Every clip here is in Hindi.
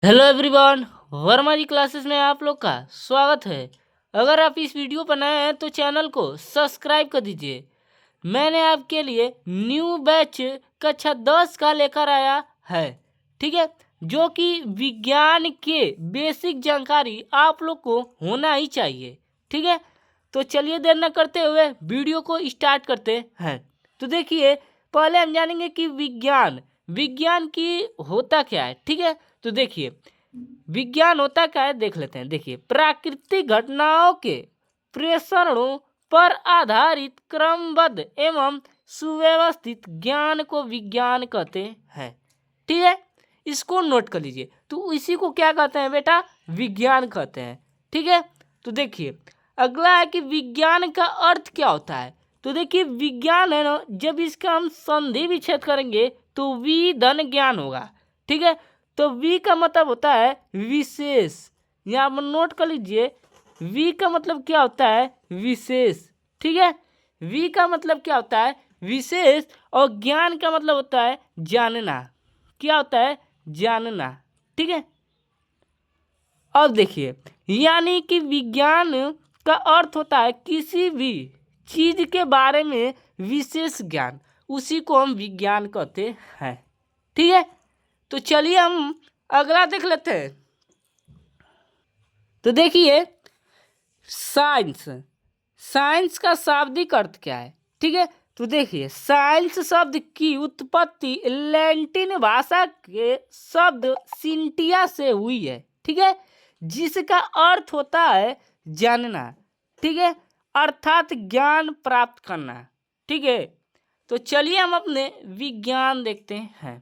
हेलो एवरीवन, वर्मा जी क्लासेस में आप लोग का स्वागत है। अगर आप इस वीडियो पर नए हैं तो चैनल को सब्सक्राइब कर दीजिए। मैंने आपके लिए न्यू बैच कक्षा 10 का लेकर आया है, ठीक है, जो कि विज्ञान के बेसिक जानकारी आप लोग को होना ही चाहिए, ठीक है। तो चलिए देर न करते हुए वीडियो को स्टार्ट करते हैं। तो देखिए, पहले हम जानेंगे कि विज्ञान विज्ञान की होता क्या है, ठीक है। तो देखिए, विज्ञान होता क्या है देख लेते हैं। देखिए, प्राकृतिक घटनाओं के प्रेषणों पर आधारित क्रमबद्ध एवं सुव्यवस्थित ज्ञान को विज्ञान कहते हैं, ठीक है। इसको नोट कर लीजिए। तो इसी को क्या कहते हैं बेटा? विज्ञान कहते हैं, ठीक है। तो देखिए, अगला है कि विज्ञान का अर्थ क्या होता है। तो देखिए, विज्ञान है ना, जब इसका हम संधि विच्छेद करेंगे तो विधन ज्ञान होगा, ठीक है। तो वी का मतलब होता है विशेष। यहाँ पर नोट कर लीजिए, वी का मतलब क्या होता है? विशेष, ठीक है। वी का मतलब क्या होता है? विशेष। और ज्ञान का मतलब होता है जानना। क्या होता है? जानना, ठीक है। अब देखिए, यानी कि विज्ञान का अर्थ होता है किसी भी चीज के बारे में विशेष ज्ञान, उसी को हम विज्ञान कहते हैं, ठीक है। तो चलिए हम अगला देख लेते हैं। तो देखिए, साइंस साइंस का शाब्दिक अर्थ क्या है, ठीक है। तो देखिए, साइंस शब्द की उत्पत्ति लैटिन भाषा के शब्द सिंटिया से हुई है, ठीक है, जिसका अर्थ होता है जानना, ठीक है, अर्थात ज्ञान प्राप्त करना, ठीक है। तो चलिए हम अपने विज्ञान देखते हैं।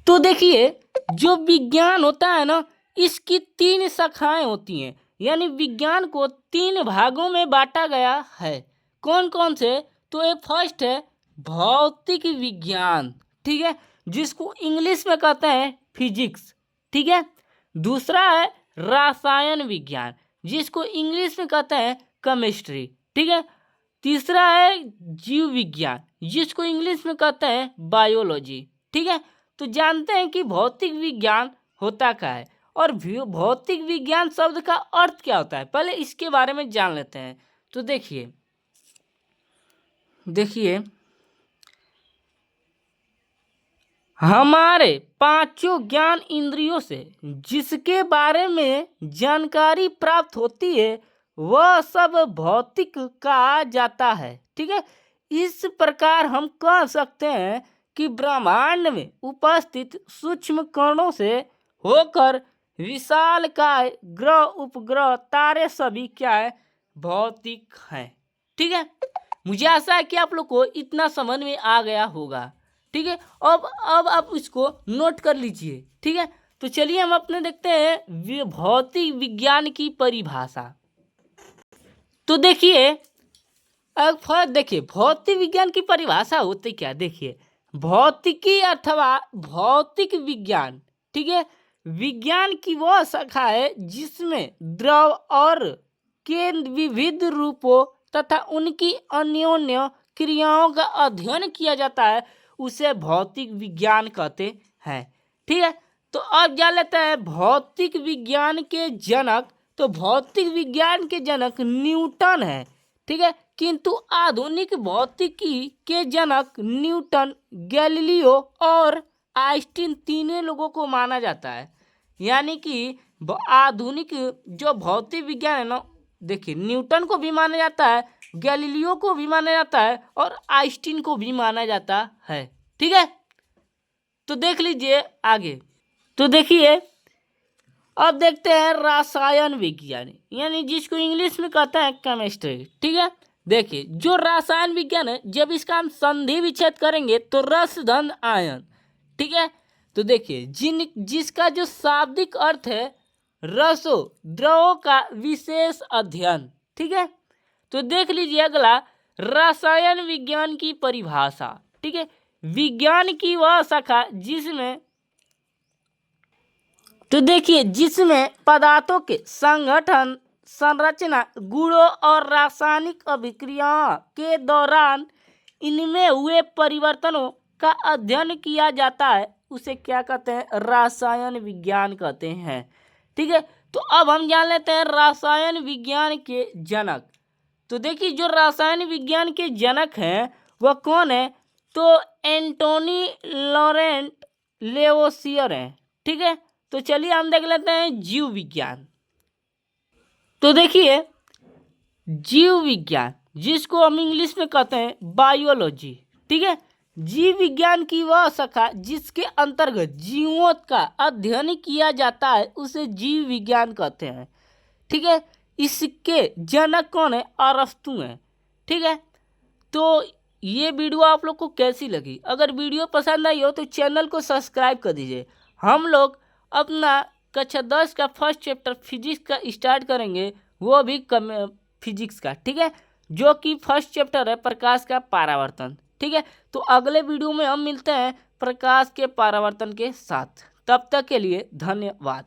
तो देखिए, जो विज्ञान होता है ना, इसकी 3 शाखाएं होती हैं। यानी विज्ञान को 3 भागों में बांटा गया है। कौन कौन से? तो एक फर्स्ट है भौतिक विज्ञान, ठीक है, जिसको इंग्लिश में कहते हैं फिजिक्स, ठीक है। दूसरा है रसायन विज्ञान, जिसको इंग्लिश में कहते हैं केमिस्ट्री, ठीक है। तीसरा है जीव विज्ञान, जिसको इंग्लिश में कहते हैं बायोलॉजी, ठीक है। तो जानते हैं कि भौतिक विज्ञान होता क्या है और भौतिक विज्ञान शब्द का अर्थ क्या होता है। पहले इसके बारे में जान लेते हैं। तो देखिए देखिए हमारे पांचों ज्ञान इंद्रियों से जिसके बारे में जानकारी प्राप्त होती है वह सब भौतिक कहा जाता है, ठीक है। इस प्रकार हम कह सकते हैं कि ब्रह्मांड में उपस्थित सूक्ष्म कणों से होकर विशालकाय ग्रह उपग्रह तारे सभी क्या है? भौतिक हैं, ठीक है। मुझे आशा है कि आप लोग को इतना समझ में आ गया होगा, ठीक है। अब आप इसको नोट कर लीजिए, ठीक है। तो चलिए हम अपने देखते हैं भौतिक विज्ञान की परिभाषा। तो देखिए, अब फर्स्ट देखिए, भौतिक विज्ञान की परिभाषा होती क्या? देखिए, भौतिकी अथवा भौतिक विज्ञान, ठीक है, विज्ञान की वह शाखा है जिसमें द्रव और के विविध रूपों तथा उनकी अन्योन्य क्रियाओं का अध्ययन किया जाता है, उसे भौतिक विज्ञान कहते हैं, ठीक है। तो अब जान लेते हैं भौतिक विज्ञान के जनक। तो भौतिक विज्ञान के जनक न्यूटन है, ठीक है। किंतु आधुनिक भौतिकी के जनक न्यूटन, गैलीलियो और आइंस्टीन तीनों लोगों को माना जाता है। यानी कि आधुनिक जो भौतिक विज्ञान है ना, देखिए, न्यूटन को भी माना जाता है, गैलीलियो को भी माना जाता है और आइंस्टीन को भी माना जाता है, ठीक है। तो देख लीजिए आगे। तो देखिए, अब देखते हैं रसायन विज्ञान, यानी जिसको इंग्लिश में कहते हैं केमिस्ट्री, ठीक है। देखिए, जो रसायन विज्ञान है, जब इसका हम संधि विच्छेद करेंगे तो रस धन आयन, ठीक है। तो देखिए, जिसका जो शाब्दिक अर्थ है रसो द्रवों का विशेष अध्ययन, ठीक है। तो देख लीजिए अगला, रसायन विज्ञान की परिभाषा, ठीक है, विज्ञान की वह शाखा जिसमें, तो देखिए, जिसमें पदार्थों के संगठन, संरचना, गुणों और रासायनिक अभिक्रियाओं के दौरान इनमें हुए परिवर्तनों का अध्ययन किया जाता है, उसे क्या कहते हैं? रसायन विज्ञान कहते हैं। ठीक है, तो अब हम जान लेते हैं रसायन विज्ञान के जनक। तो देखिए जो रसायन विज्ञान के जनक हैं वह कौन है? तो एंटोनी लॉरेंट लेवोसियर हैं। ठीक है, तो चलिए हम देख लेते हैं जीव विज्ञान। तो देखिए जीव विज्ञान, जिसको हम इंग्लिश में कहते हैं बायोलॉजी, ठीक है, जीव विज्ञान की वह शाखा जिसके अंतर्गत जीवों का अध्ययन किया जाता है उसे जीव विज्ञान कहते हैं। ठीक है, इसके जनक कौन है? अरस्तु हैं। ठीक है, तो ये वीडियो आप लोग को कैसी लगी? अगर वीडियो पसंद आई हो तो चैनल को सब्सक्राइब कर दीजिए। हम लोग अपना कक्षा 10 का फर्स्ट चैप्टर फिजिक्स का स्टार्ट करेंगे, वो भी फिजिक्स का। ठीक है, जो कि फर्स्ट चैप्टर है प्रकाश का परावर्तन। ठीक है, तो अगले वीडियो में हम मिलते हैं प्रकाश के परावर्तन के साथ। तब तक के लिए धन्यवाद।